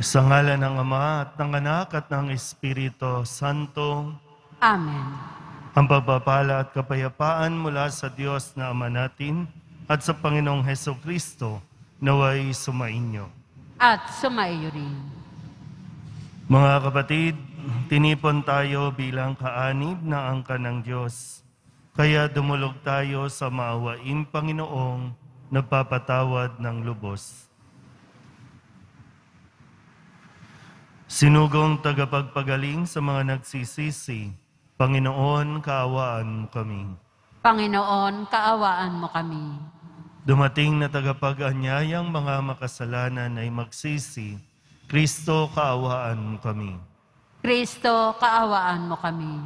Sa ngalan ng Ama at ng Anak at ng Espiritu Santo. Amen. Ang pagpapala at kapayapaan mula sa Diyos na Ama natin at sa Panginoong Hesukristo naway sumainyo. At sumaiyo rin. Mga kapatid, tinipon tayo bilang kaanib na angkan ng Diyos. Kaya dumulog tayo sa maawaing Panginoong nagpapatawad ng lubos. Sinugong tagapagpagaling sa mga nagsisisi, Panginoon, kaawaan mo kami. Panginoon, kaawaan mo kami. Dumating na tagapag-anyayang mga makasalanan ay magsisi, Kristo, kaawaan mo kami. Kristo, kaawaan mo kami.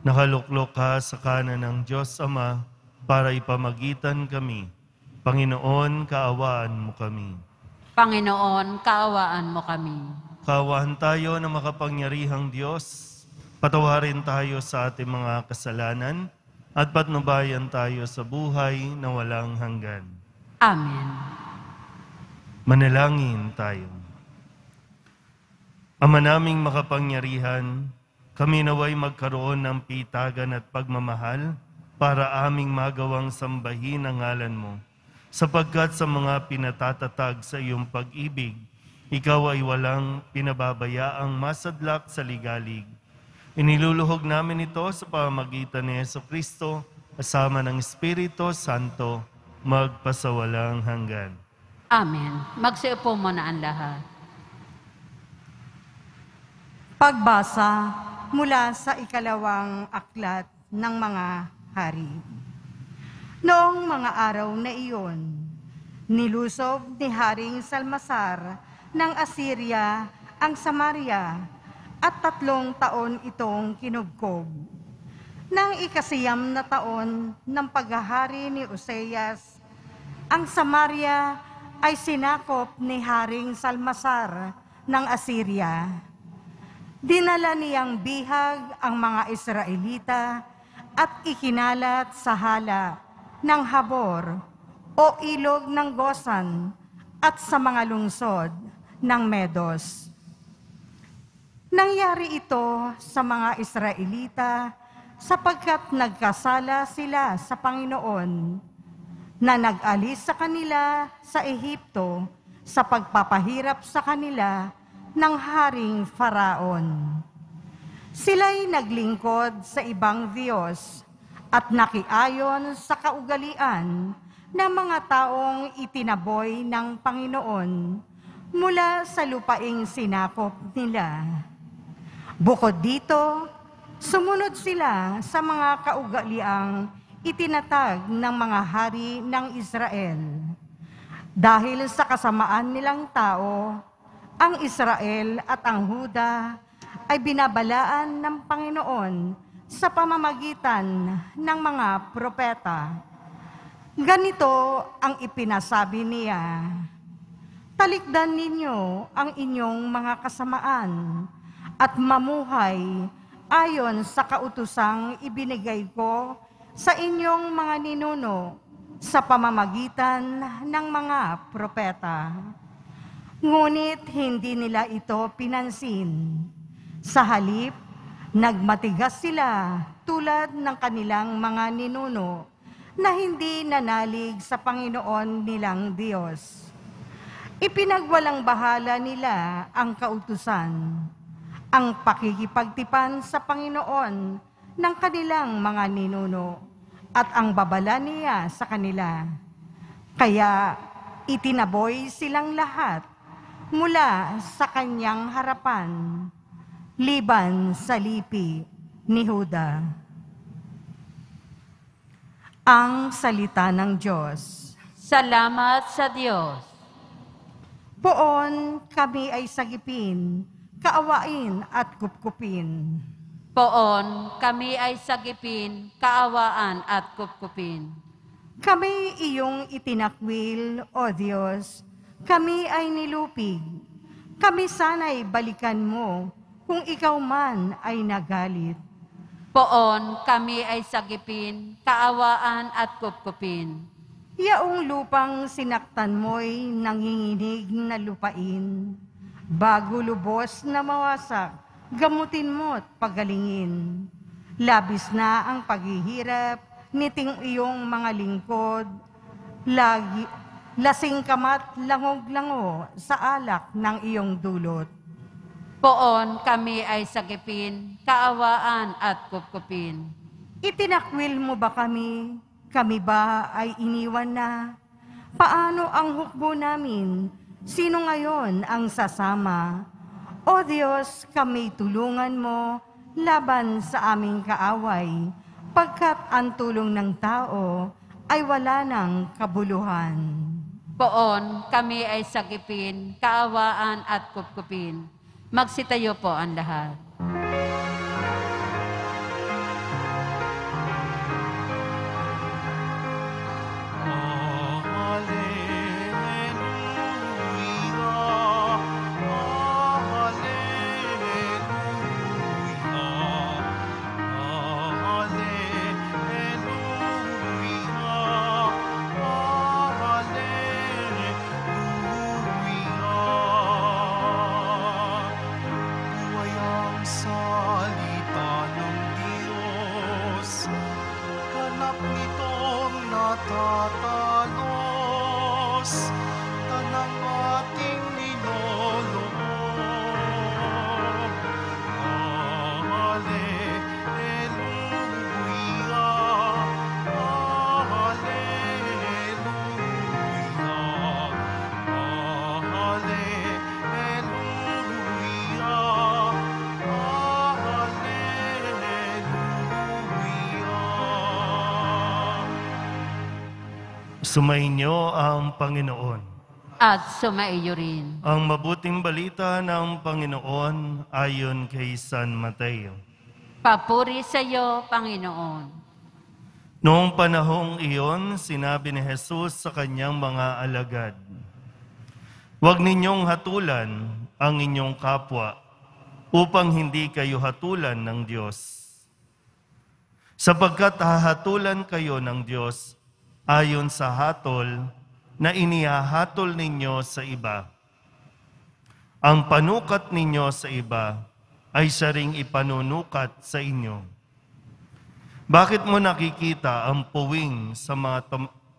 Nakaluklok ka sa kanan ng Diyos Ama para ipamagitan kami. Panginoon, kaawaan mo kami. Panginoon, kaawaan mo kami. Kaawaan tayo ng makapangyarihang Diyos. Patawarin tayo sa ating mga kasalanan at patnubayan tayo sa buhay na walang hanggan. Amen. Manalangin tayo. Ama naming makapangyarihan, kami naway magkaroon ng pitagan at pagmamahal para aming magawang sambahin ang ngalan mo. Sapagkat sa mga pinatatatag sa iyong pag-ibig, ikaw ay walang pinababayaang masadlak sa ligalig. Iniluluhog namin ito sa pamamagitan ni Jesucristo, kasama ng Espiritu Santo, magpasawalang hanggan. Amen. Magsiupo muna ang lahat. Pagbasa mula sa ikalawang aklat ng mga hari. Noong mga araw na iyon, nilusob ni Haring Salmasar ng Assyria ang Samaria at 3 taon itong kinugkob. Nang ikasiyam na taon ng paghahari ni Oseas, ang Samaria ay sinakop ni Haring Salmasar ng Assyria. Dinala niyang bihag ang mga Israelita at ikinalat sa hala ng Habor o ilog ng Gosan at sa mga lungsod ng Medos. Nangyari ito sa mga Israelita sapagkat nagkasala sila sa Panginoon na nag-alis sa kanila sa Ehipto sa pagpapahirap sa kanila ng Haring Faraon. Sila'y naglingkod sa ibang Diyos at nakiayon sa kaugalian ng mga taong itinaboy ng Panginoon mula sa lupaing sinakop nila. Bukod dito, sumunod sila sa mga kaugaliang itinatag ng mga hari ng Israel. Dahil sa kasamaan nilang tao, ang Israel at ang Huda ay binabalaan ng Panginoon sa pamamagitan ng mga propeta. Ganito ang ipinasabi niya, talikdan ninyo ang inyong mga kasamaan at mamuhay ayon sa kautusang ibinigay ko sa inyong mga ninuno sa pamamagitan ng mga propeta. Ngunit hindi nila ito pinansin. Sa halip, nagmatigas sila tulad ng kanilang mga ninuno na hindi nanalig sa Panginoon nilang Diyos. Ipinagwalang bahala nila ang kautusan, ang pakikipagtipan sa Panginoon ng kanilang mga ninuno at ang babala niya sa kanila. Kaya itinaboy silang lahat mula sa kanyang harapan, liban sa lipi ni Huda. Ang salita ng Diyos. Salamat sa Diyos. Poon kami ay sagipin, kaawain at kupkupin. Poon kami ay sagipin, kaawaan at kupkupin. Kami iyong itinakwil, O Diyos, kami ay nilupig. Kami sana'y balikan mo kung ikaw man ay nagalit. Poon kami ay sagipin, kaawaan at kupkupin. Yaong lupang sinaktan mo'y nanginginig na lupain. Bago lubos na mawasak, gamutin mo at pagalingin. Labis na ang paghihirap, niting iyong mga lingkod. Lasing kamat langog-lango sa alak ng iyong dulot. Poon kami ay sagipin, kaawaan at kupkupin. Itinakwil mo ba kami? Kami ba ay iniwan na? Paano ang hukbo namin? Sino ngayon ang sasama? O Diyos, kami tulungan mo laban sa aming kaaway, pagkat ang tulong ng tao ay wala ng kabuluhan. Poon kami ay sagipin, kaawaan at kupkupin. Magsitayo po ang lahat. Sumainyo ang Panginoon. At sumaiyo rin. Ang mabuting balita ng Panginoon ayon kay San Mateo. Papuri sa iyo, Panginoon. Noong panahong iyon, sinabi ni Jesus sa kanyang mga alagad, "Huwag ninyong hatulan ang inyong kapwa upang hindi kayo hatulan ng Diyos. Sapagkat hahatulan kayo ng Diyos ayon sa hatol na inihahatol ninyo sa iba. Ang panukat ninyo sa iba ay siya ring ipanunukat sa inyo. Bakit mo nakikita ang puwing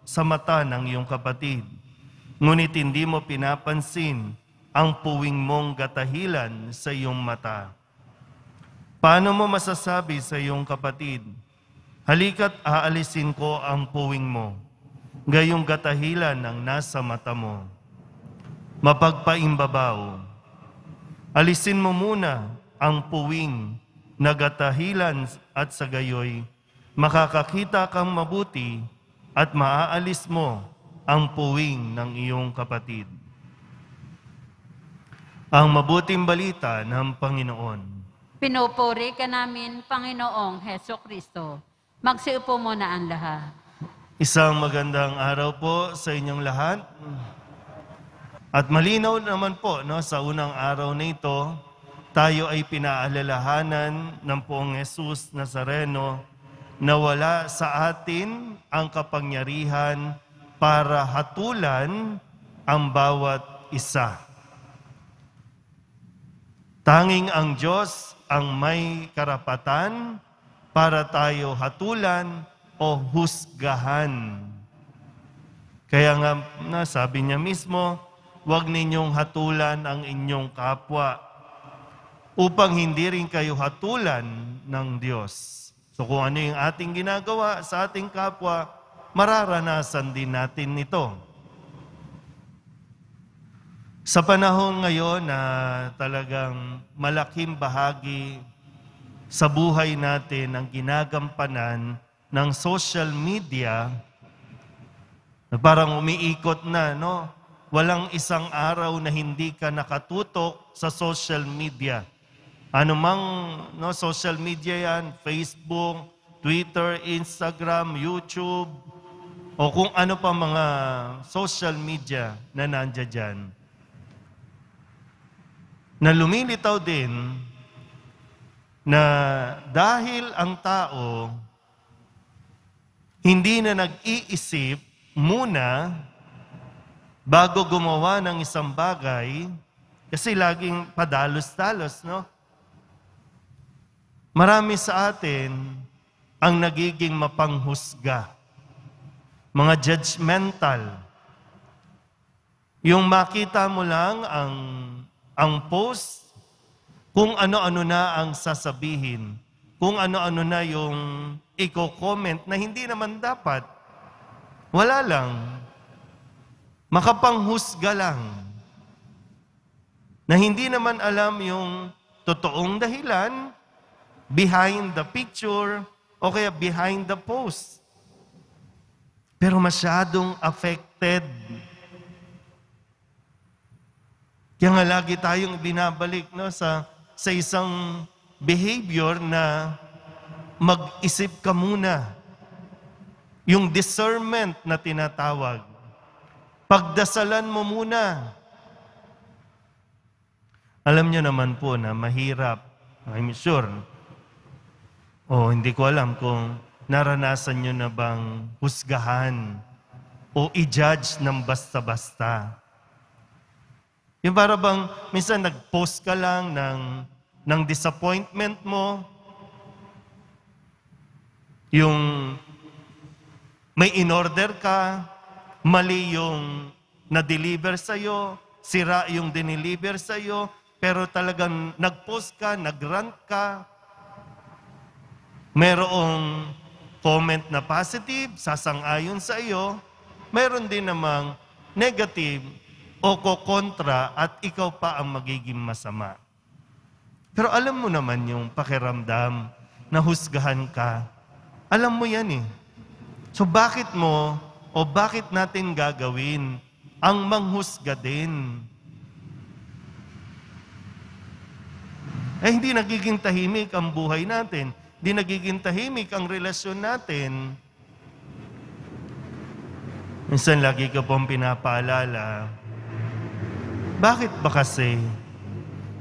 sa mata ng iyong kapatid, ngunit hindi mo pinapansin ang puwing mong gatahilan sa iyong mata? Paano mo masasabi sa iyong kapatid, halika't aalisin ko ang puwing mo, gayong gatahilan ang nasa mata mo? Mapagpaimbabaw, alisin mo muna ang puwing na gatahilan at sa gayoy, makakakita kang mabuti at maaalis mo ang puwing ng iyong kapatid." Ang mabuting balita ng Panginoon. Pinupuri ka namin, Panginoong Heso Kristo. Magsiupo muna ang lahat. Isang magandang araw po sa inyong lahat. At malinaw naman po, no, sa unang araw na ito, tayo ay pinaalalahanan ng Poong Jesus Nazareno na wala sa atin ang kapangyarihan para hatulan ang bawat isa. Tanging ang Diyos ang may karapatan para tayo hatulan o husgahan. Kaya nga, sabi niya mismo, huwag ninyong hatulan ang inyong kapwa upang hindi rin kayo hatulan ng Diyos. So kung ano yung ating ginagawa sa ating kapwa, mararanasan din natin ito. Sa panahon ngayon na talagang malaking bahagi sa buhay natin ang ginagampanan ng social media, na parang umiikot na, no? Walang isang araw na hindi ka nakatutok sa social media. Ano mang social media yan, Facebook, Twitter, Instagram, YouTube, o kung ano pa mga social media na nandiyan dyan. Na lumilitaw din na dahil ang tao hindi na nag-iisip muna bago gumawa ng isang bagay, Kasi laging padalos-dalos, no? Marami sa atin ang nagiging mapanghusga, mga judgmental. Yung makita mo lang ang post, kung ano-ano na ang sasabihin, kung ano-ano na yung i-comment na hindi naman dapat. Wala lang. Makapanghusga lang. Na hindi naman alam yung totoong dahilan behind the picture o kaya behind the post. Pero masyadong affected. Kaya nga lagi tayong binabalik, no, sa isang behavior na mag-isip ka muna. Yung discernment na tinatawag. Pagdasalan mo muna. Alam niyo naman po na mahirap, I'm sure, hindi ko alam kung naranasan niyo na bang husgahan o i-judge ng basta-basta. Yung para bang minsan nag-post ka lang ng disappointment mo, yung may in-order ka, mali yung na-deliver sa'yo, sira yung dineliver sa'yo, pero talagang nag-post ka, nag-rant ka, merong comment na positive, sasang-ayon sa iyo, meron din namang negative o kokontra at ikaw pa ang magiging masama. Pero alam mo naman yung pakiramdam na husgahan ka. Alam mo yan eh. So bakit mo o bakit natin gagawin ang manghusga din? Hindi nagiging tahimik ang buhay natin. Hindi nagiging tahimik ang relasyon natin. Minsan lagi ko pong pinapaalala, bakit ba kasi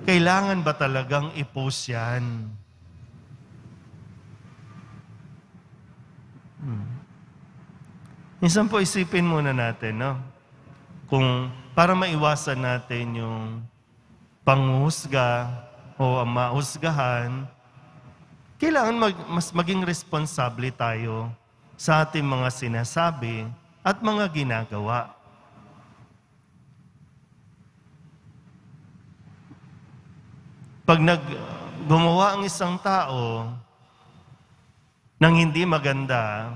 kailangan ba talagang i-post yan? Minsan po isipin muna natin, no? Kung para maiwasan natin yung panghusga o ang mahusgahan, kailangan mas maging responsable tayo sa ating mga sinasabi at mga ginagawa. Pag gumawa ang isang tao ng hindi maganda,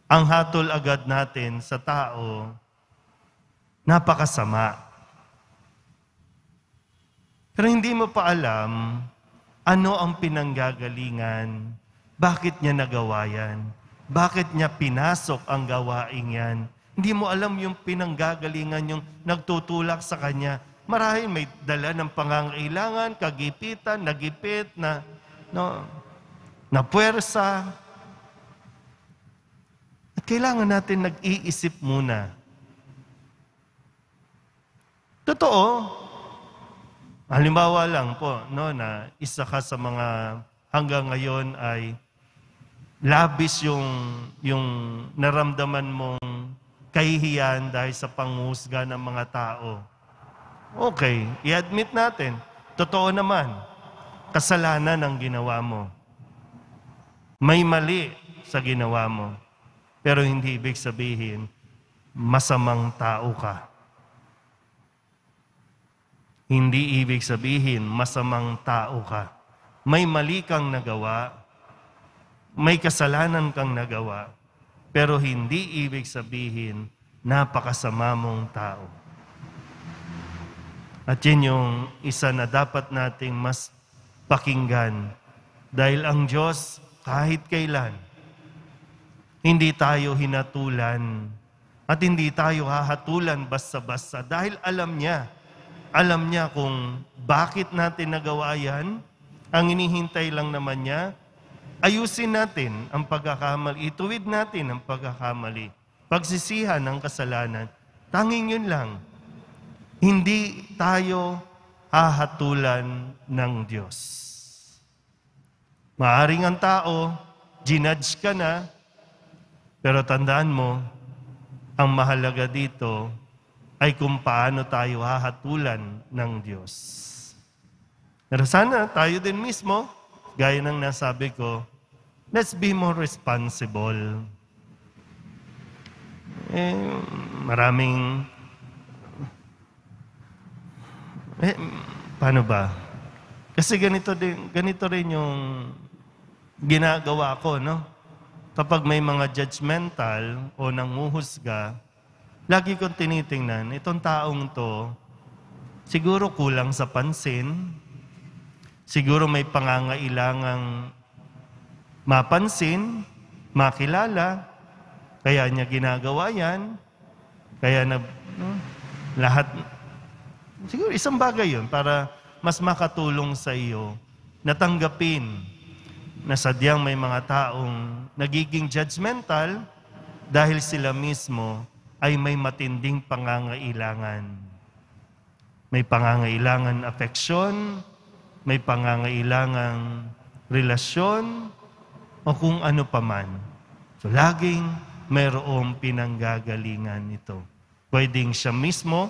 ang hatol agad natin sa tao, napakasama. Pero hindi mo pa alam ano ang pinanggagalingan, bakit niya nagawa yan, bakit niya pinasok ang gawaing yan. Hindi mo alam yung pinanggagalingan, yung nagtutulak sa kanya. Marahil may dala ng pangangailangan, kagipitan, nagipit, na puwersa. At kailangan natin nag-iisip muna. Totoo, halimbawa lang po, no, na isa ka sa mga hanggang ngayon ay labis yung naramdaman mong kahihiyan dahil sa panghusga ng mga tao. Okay, i-admit natin, totoo naman, kasalanan ang ginawa mo. May mali sa ginawa mo, pero hindi ibig sabihin, masamang tao ka. Hindi ibig sabihin, masamang tao ka. May mali kang nagawa, may kasalanan kang nagawa, pero hindi ibig sabihin, napakasama mong tao. At yun yung isa na dapat nating mas pakinggan. Dahil ang Diyos, kahit kailan, hindi tayo hinatulan at hindi tayo hahatulan basta-basta dahil alam niya kung bakit natin nagawa yan. Ang inihintay lang naman niya, ayusin natin ang pagkakamali, ituwid natin ang pagkakamali, pagsisihan ng kasalanan. Tanging yun lang. Hindi tayo hahatulan ng Diyos. Maaring ang tao, ginudge ka na, pero tandaan mo, ang mahalaga dito, ay kung paano tayo hahatulan ng Diyos. Pero sana tayo din mismo, gaya ng nasabi ko, let's be more responsible. Maraming... paano ba? Kasi ganito rin yung ginagawa ko, no? Kapag may mga judgmental o nanguhusga, lagi kong tinitingnan, itong taong to, siguro kulang sa pansin, siguro may pangangailangang mapansin, makilala, kaya niya ginagawa yan, kaya lahat, siguro isang bagay yun para mas makatulong sa iyo na tanggapin na sadyang may mga taong nagiging judgmental dahil sila mismo ay may matinding pangangailangan. May pangangailangan afeksyon, may pangangailangan relasyon, o kung ano paman. So laging mayroong pinanggagalingan ito. Pwedeng siya mismo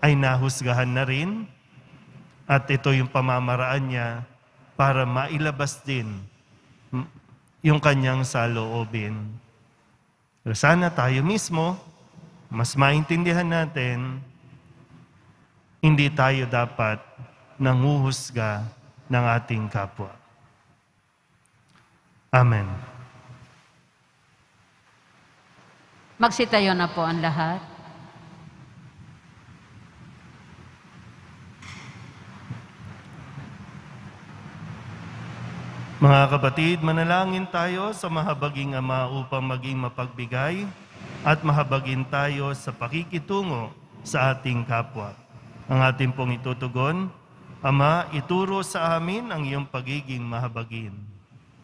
ay nahusgahan na rin at ito yung pamamaraan niya para mailabas din yung kanyang saloobin. Pero sana tayo mismo, mas maintindihan natin, hindi tayo dapat nanguhusga ng ating kapwa. Amen. Magsitayo na po ang lahat. Mga kapatid, manalangin tayo sa mahabaging Ama upang maging mapagbigay at mahabagin tayo sa pakikitungo sa ating kapwa. Ang ating pong itutugon, Ama, ituro sa amin ang iyong pagiging mahabagin.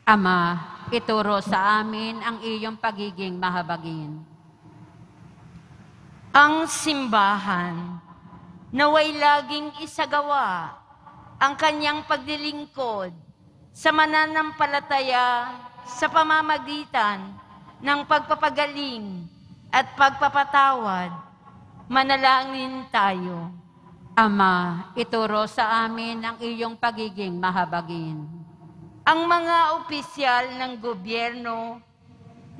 Ama, ituro sa amin ang iyong pagiging mahabagin. Ang simbahan, naway laging isagawa ang kanyang paglilingkod sa mananampalataya sa pamamagitan ng pagpapagaling at pagpapatawad. Manalangin tayo. Ama, ituro sa amin ang iyong pagiging mahabagin. Ang mga opisyal ng gobyerno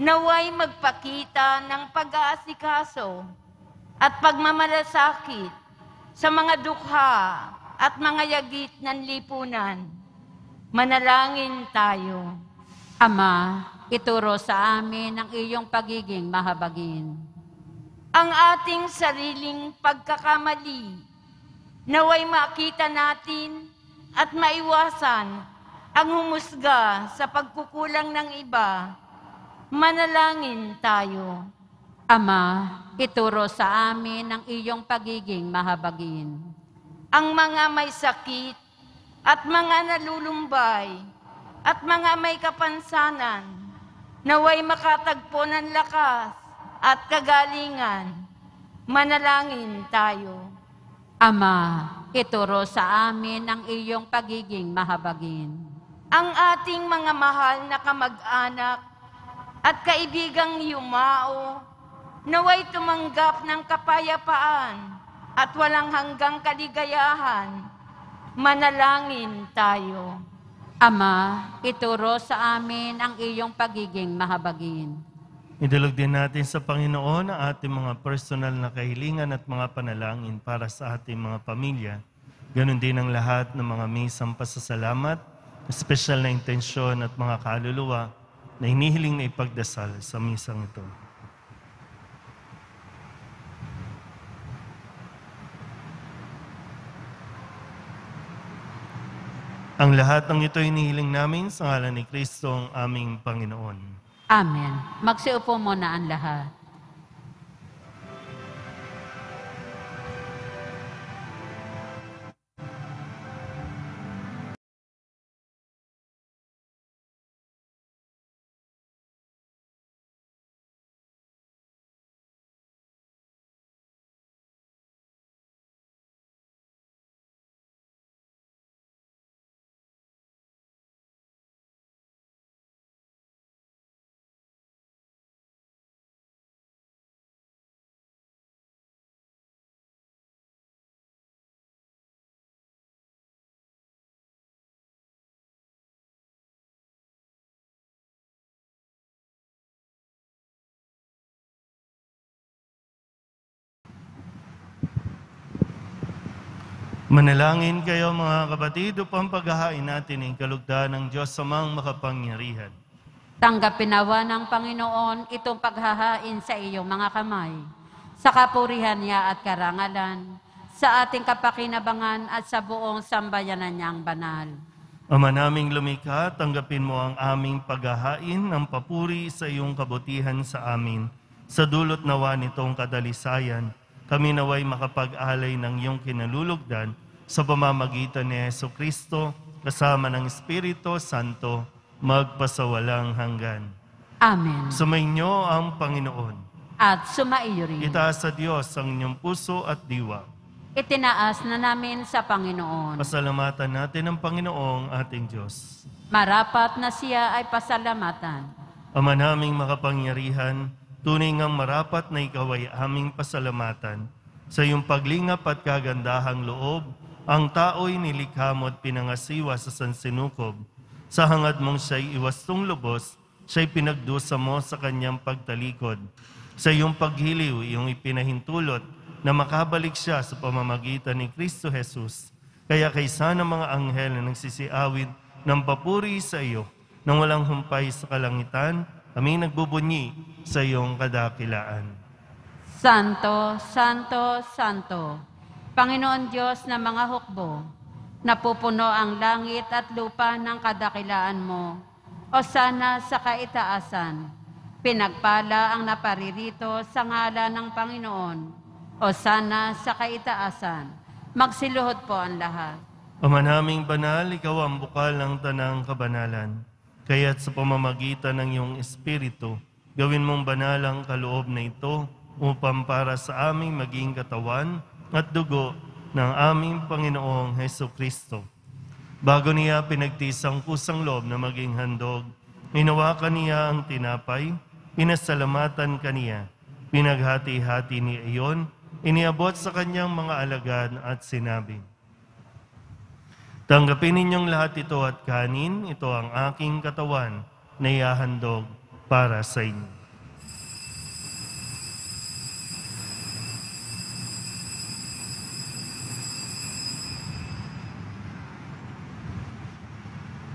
naway magpakita ng pag-aasikaso at pagmamalasakit sa mga dukha at mga yagit ng lipunan. Manalangin tayo. Ama, ituro sa amin ang iyong pagiging mahabagin. Ang ating sariling pagkakamali, naway makita natin at maiwasan ang humusga sa pagkukulang ng iba. Manalangin tayo. Ama, ituro sa amin ang iyong pagiging mahabagin. Ang mga may sakit at mga nalulumbay at mga may kapansanan, naway makatagpo ng lakas at kagalingan. Manalangin tayo. Ama, ituro sa amin ang iyong pagiging mahabagin. Ang ating mga mahal na kamag-anak at kaibigang yumao, naway tumanggap ng kapayapaan at walang hanggang kaligayahan. Manalangin tayo. Ama, ituro sa amin ang iyong pagiging mahabagin. Idulog din natin sa Panginoon ang ating mga personal na kahilingan at mga panalangin para sa ating mga pamilya. Ganon din ang lahat ng mga misang pasasalamat, espesyal na intensyon at mga kaluluwa na hinihiling na ipagdasal sa misang ito. Ang lahat ng ito hinihiling namin sa ngalan ni Kristo ang aming Panginoon. Amen. Magsiupo muna ang lahat. Manalangin kayo mga kapatid upang paghahain natin ang kalugdan ng Diyos Amang makapangyarihan. Tanggapin nawa ng Panginoon itong paghahain sa iyong mga kamay, sa kapurihan niya at karangalan, sa ating kapakinabangan at sa buong sambayanan niyang banal. Ama naming lumikha, tanggapin mo ang aming paghahain ng papuri sa iyong kabutihan sa amin. Sa dulot nawa nitong kadalisayan, kami naway makapag-alay ng iyong kinalulugdan sa pamamagitan ni Jesucristo kasama ng Espiritu Santo, magpasawalang hanggan. Amen. Sumainyo ang Panginoon. At sumaiyo rin. Itaas sa Diyos ang inyong puso at diwa. Itinaas na namin sa Panginoon. Pasalamatan natin ang Panginoong ating Diyos. Marapat na siya ay pasalamatan. Ama naming makapangyarihan, tunay ngang marapat na ikaw ay aming pasalamatan. Sa iyong paglingap at kagandahang loob, ang tao'y nilikha mo at pinangasiwa sa sansinukob. Sa hangad mong siya'y iwastong lubos, siya'y pinagdusa mo sa kanyang pagtalikod. Sa iyong paghiliw, iyong ipinahintulot na makabalik siya sa pamamagitan ni Kristo Jesus. Kaya kaysa ng mga anghel na nagsisiawit ng papuri sa iyo, nang walang humpay sa kalangitan, kami nagbubunyi sa iyong kadakilaan. Santo, Santo, Santo, Panginoon Diyos na mga hukbo, napupuno ang langit at lupa ng kadakilaan mo. O sana sa kaitaasan, pinagpala ang naparirito sa ngalan ng Panginoon. O sana sa kaitaasan, magsiluhod po ang lahat. Ama naming banal, ikaw ang bukal ng tanang kabanalan. Kaya't sa pamamagitan ng iyong Espiritu, gawin mong banal ang kaloob na ito upang para sa aming maging katawan at dugo ng aming Panginoong Hesukristo. Bago niya pinagtisang kusang loob na maging handog, hinawakan niya ang tinapay, pinasalamatan kaniya, pinaghati-hati ni iyon, iniabot sa kanyang mga alagad at sinabi, tanggapin ninyong lahat ito at kanin, ito ang aking katawan na ihahandog para sa inyo.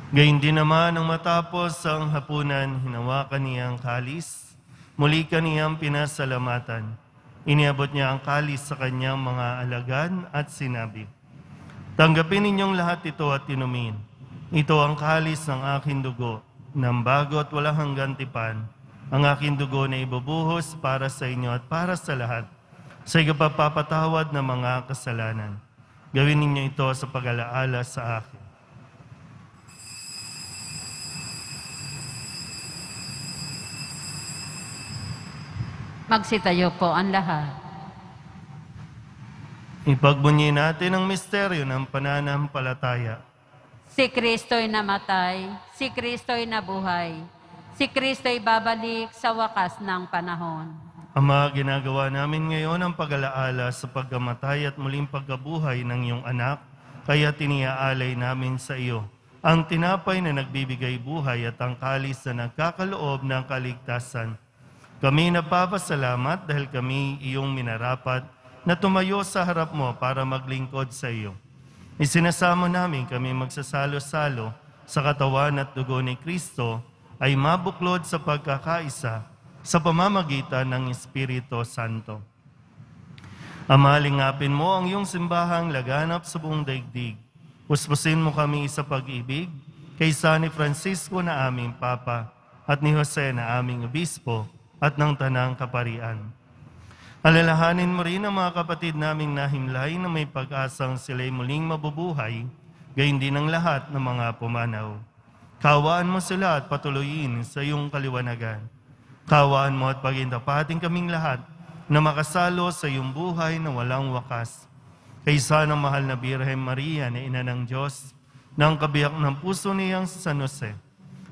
Gayun din naman nang matapos ang hapunan, hinawakan niya ang kalis, muli kaniyang pinasalamatan. Iniabot niya ang kalis sa kanyang mga alagad at sinabi, tanggapin ninyong lahat ito at inumin. Ito ang kalis ng aking dugo, ng bago at walang hanggang tipan. Ang aking dugo na ibubuhos para sa inyo at para sa lahat, sa ikapagpapatawad ng mga kasalanan. Gawin ninyo ito sa pag-alaala sa akin. Magsitayo po ang lahat. Ipagbunyi natin ang misteryo ng pananampalataya. Si Kristo'y namatay, si Kristo'y nabuhay, si Kristo'y babalik sa wakas ng panahon. Ama, ginagawa namin ngayon ang pag-alaala sa pagkamatay at muling pagkabuhay ng iyong anak, kaya tiniaalay namin sa iyo ang tinapay na nagbibigay buhay at ang kalis na nagkakaloob ng kaligtasan. Kami nagpapasalamat dahil kami iyong minarapat na tumayo sa harap mo para maglingkod sa iyo. Isinasamo namin kami magsasalo-salo sa katawan at dugo ni Kristo ay mabuklod sa pagkakaisa sa pamamagitan ng Espiritu Santo. Ama, lingapin mo ang iyong simbahang laganap sa buong daigdig. Puspusin mo kami sa pag-ibig kaysa ni Francisco na aming Papa at ni Jose na aming Obispo at ng Tanang Kaparian. Alalahanin mo rin ang mga kapatid naming nahimlay na may pag-asang sila'y muling mabubuhay, gayon din ang lahat ng mga pumanaw. Kawaan mo sila at patuloyin sa iyong kaliwanagan. Kawaan mo at pagindapating kaming lahat na makasalo sa iyong buhay na walang wakas. Kaysa ng mahal na Birhen Maria na Ina ng Diyos, ng kabiyak ng puso niyang si San Jose,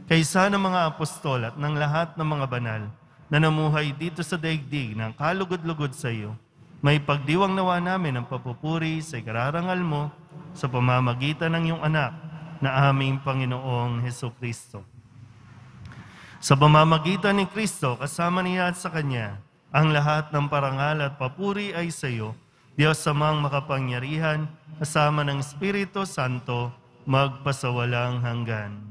kaysa ng mga apostol at ng lahat ng mga banal, na namuhay dito sa daigdig ng kalugod-lugod sa iyo, may pagdiwang nawa namin ang papupuri sa ikararangal mo sa pamamagitan ng iyong anak na aming Panginoong Hesukristo. Sa pamamagitan ni Kristo, kasama niya at sa Kanya, ang lahat ng parangal at papuri ay sa iyo, Diyos Amang makapangyarihan, kasama ng Espiritu Santo, magpasawalang hanggan.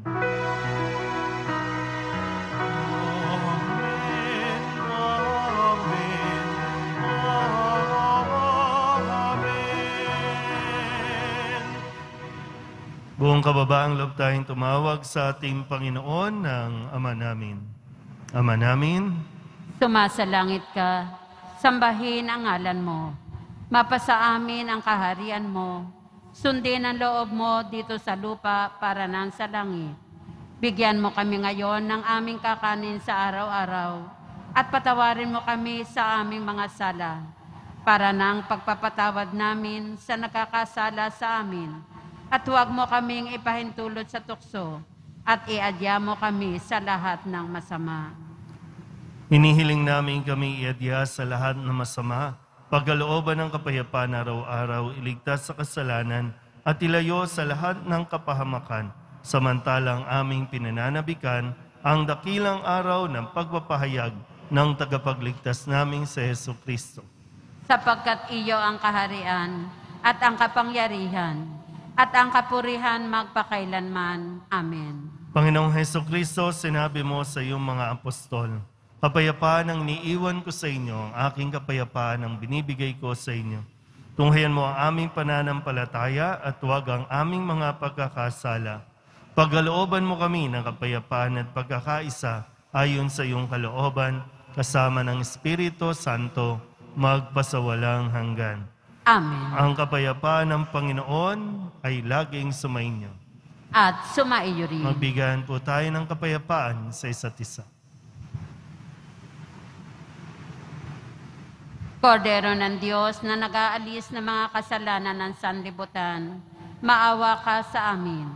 Buong kababaang loob tayong tumawag sa ating Panginoon ng Ama namin. Ama namin, Sumasalangit ka, sambahin ang ngalan mo. Mapasa amin ang kaharian mo. Sundin ang loob mo dito sa lupa para nang sa langit. Bigyan mo kami ngayon ng aming kakanin sa araw-araw at patawarin mo kami sa aming mga sala para nang pagpapatawad namin sa nakakasala sa amin. At huwag mo kaming ipahintulot sa tukso at iadya mo kami sa lahat ng masama. hinihiling namin kami iadya sa lahat ng masama, pagkalooban ng kapayapaan araw-araw, iligtas sa kasalanan at ilayo sa lahat ng kapahamakan, samantalang aming pinananabikan ang dakilang araw ng pagpapahayag ng tagapagligtas naming si Jesucristo. Sapagkat iyo ang kaharian at ang kapangyarihan at ang kapurihan magpakailanman. Amen. Panginoong Jesucristo, sinabi mo sa iyong mga apostol, kapayapaan ang niiwan ko sa inyo, ang aking kapayapaan ang binibigay ko sa inyo. Tunghayan mo ang aming pananampalataya at huwag ang aming mga pagkakasala. Pagkalooban mo kami ng kapayapaan at pagkakaisa ayon sa iyong kalooban, kasama ng Espiritu Santo, magpasawalang hanggan. Amen. Ang kapayapaan ng Panginoon ay laging sumainyo. At sumaiyo rin. Magbigayan po tayo ng kapayapaan sa isa't isa. Kordero ng Diyos na nag-aalis ng mga kasalanan ng sanlibutan, maawa ka sa amin.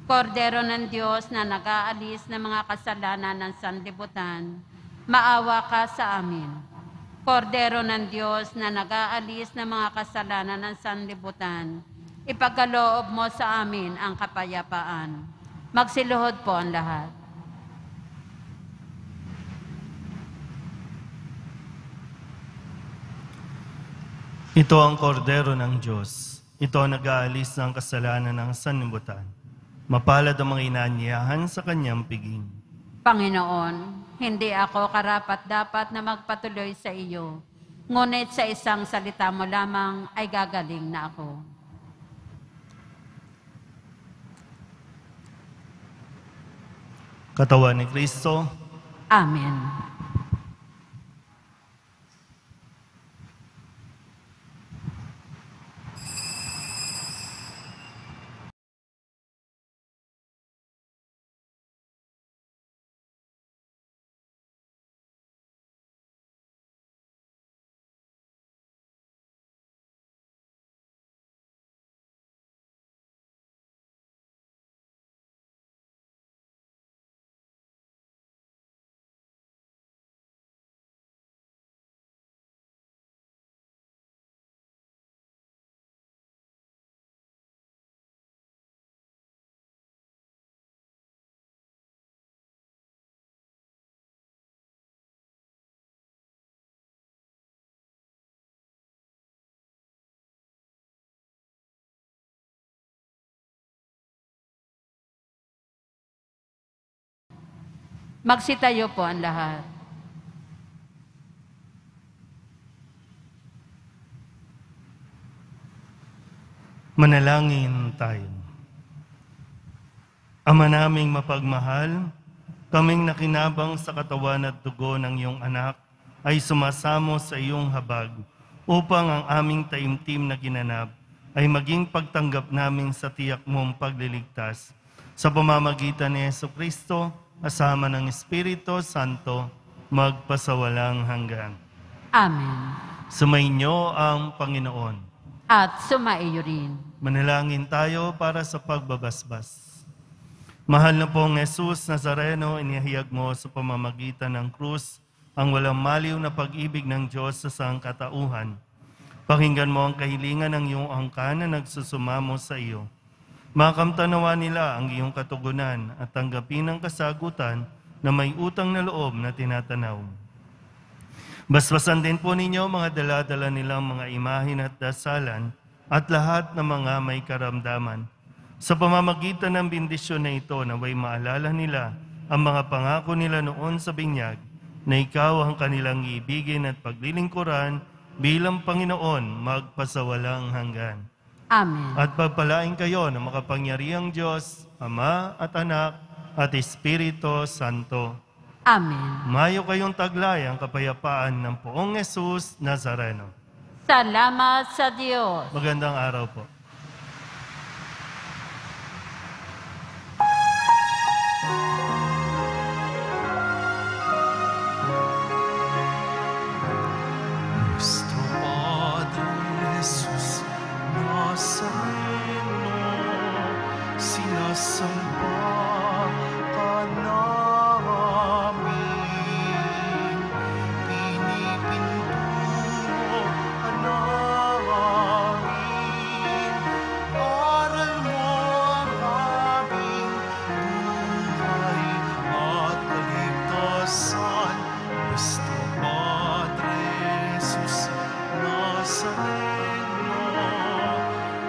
Kordero ng Diyos na nag-aalis ng mga kasalanan ng sanlibutan, maawa ka sa amin. Kordero ng Diyos na nag-aalis ng mga kasalanan ng sanlibutan, ipagkaloob mo sa amin ang kapayapaan. Magsiluhod po ang lahat. Ito ang kordero ng Diyos. Ito ang nag-aalis ng kasalanan ng sanlibutan. Mapalad ang mga inaanyayahan sa kanyang piging. Panginoon, hindi ako karapat-dapat na magpatuloy sa iyo, ngunit sa isang salita mo lamang ay gagaling na ako. Katawan ni Kristo, Amen. Magsitayo po ang lahat. manalangin tayo. Ama naming mapagmahal, kaming nakinabang sa katawan at dugo ng iyong anak ay sumasamo sa iyong habag upang ang aming taimtim na ginanap ay maging pagtanggap namin sa tiyak mong pagliligtas sa pamamagitan ni Jesucristo kasama ng Espiritu Santo magpasawalang hanggan. Amen. Sumainyo ang Panginoon. At sumaiyo rin. Manalangin tayo para sa pagbabasbas. Mahal na pong Jesus Nazareno, inihayag mo sa pamamagitan ng krus ang walang maliw na pag-ibig ng Diyos sa sangkatauhan. Pakinggan mo ang kahilingan ng iyong angkan na nagsusumamo sa iyo. Makamtanawa nila ang iyong katugunan at tanggapin ang kasagutan na may utang na loob na tinatanaw. Basbasan din po ninyo mga dala-dala nilang mga imahin at dasalan at lahat ng mga may karamdaman. Sa pamamagitan ng bendisyon na ito, naway maalala nila ang mga pangako nila noon sa binyag na ikaw ang kanilang ibigin at paglilingkuran bilang Panginoon magpasawalang hanggan. Amen. At pagpalain kayo ng makapangyarihang Diyos, Ama at Anak at Espiritu Santo. Amen. Mayo kayong taglay ang kapayapaan ng Poong Jesus Nazareno. Salamat sa Diyos. Magandang araw po. Nuestro Padre Jesús Nazareno, sinasamba ka namin, pinipintuho ka namin, aral mo ang aming buhay at kaligtasan. Nuestro Padre Jesus Nazareno,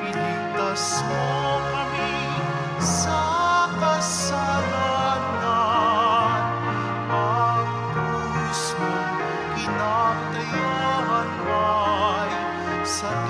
iligtas mo kami sa kasalanan. Ang krus mong kinatayan ay sa